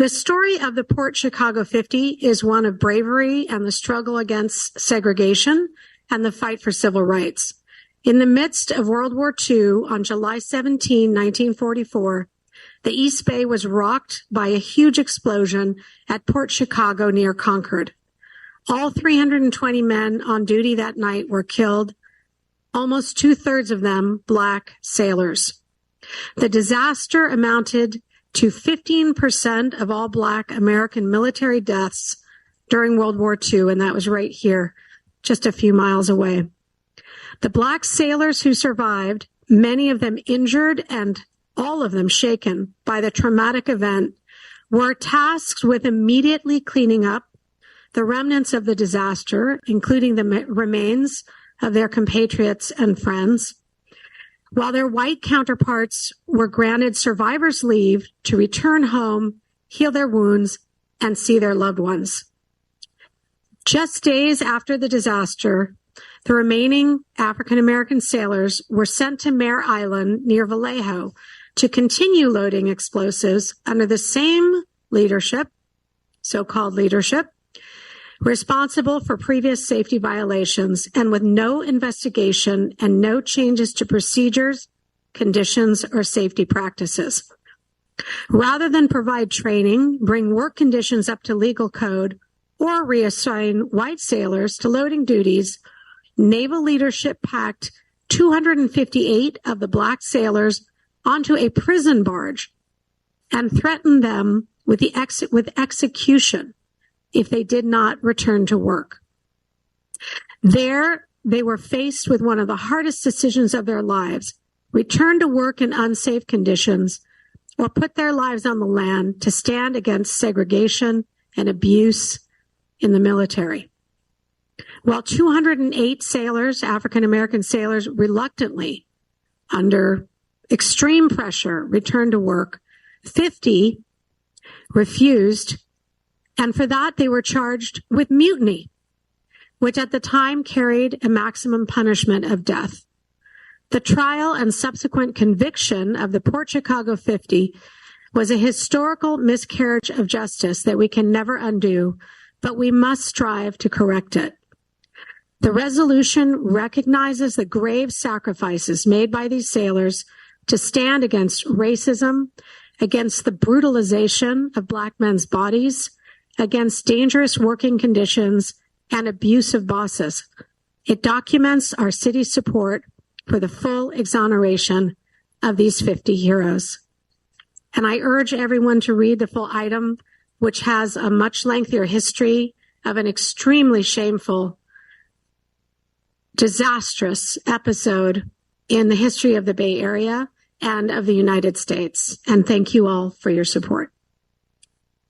The story of the Port Chicago 50 is one of bravery and the struggle against segregation and the fight for civil rights. In the midst of World War II, on July 17, 1944, the East Bay was rocked by a huge explosion at Port Chicago near Concord. All 320 men on duty that night were killed, almost two-thirds of them Black sailors. The disaster amounted to 15% of all Black American military deaths during World War II, and that was right here, just a few miles away. The Black sailors who survived, many of them injured and all of them shaken by the traumatic event, were tasked with immediately cleaning up the remnants of the disaster, including the remains of their compatriots and friends, while their white counterparts were granted survivor's leave to return home, heal their wounds, and see their loved ones. Just days after the disaster, the remaining African-American sailors were sent to Mare Island near Vallejo to continue loading explosives under the same leadership, so-called leadership, responsible for previous safety violations and with no investigation and no changes to procedures, conditions, or safety practices. Rather than provide training, bring work conditions up to legal code, or reassign white sailors to loading duties, naval leadership packed 258 of the Black sailors onto a prison barge and threatened them with execution if they did not return to work. There, they were faced with one of the hardest decisions of their lives: return to work in unsafe conditions or put their lives on the land to stand against segregation and abuse in the military. While 208 sailors, African-American sailors, reluctantly, under extreme pressure, returned to work, 50 refused, and for that they were charged with mutiny, which at the time carried a maximum punishment of death. The trial and subsequent conviction of the Port Chicago 50 was a historical miscarriage of justice that we can never undo, but we must strive to correct it. The resolution recognizes the grave sacrifices made by these sailors to stand against racism, against the brutalization of Black men's bodies, against dangerous working conditions and abusive bosses. It documents our city's support for the full exoneration of these 50 heroes. And I urge everyone to read the full item, which has a much lengthier history of an extremely shameful, disastrous episode in the history of the Bay Area and of the United States. And thank you all for your support.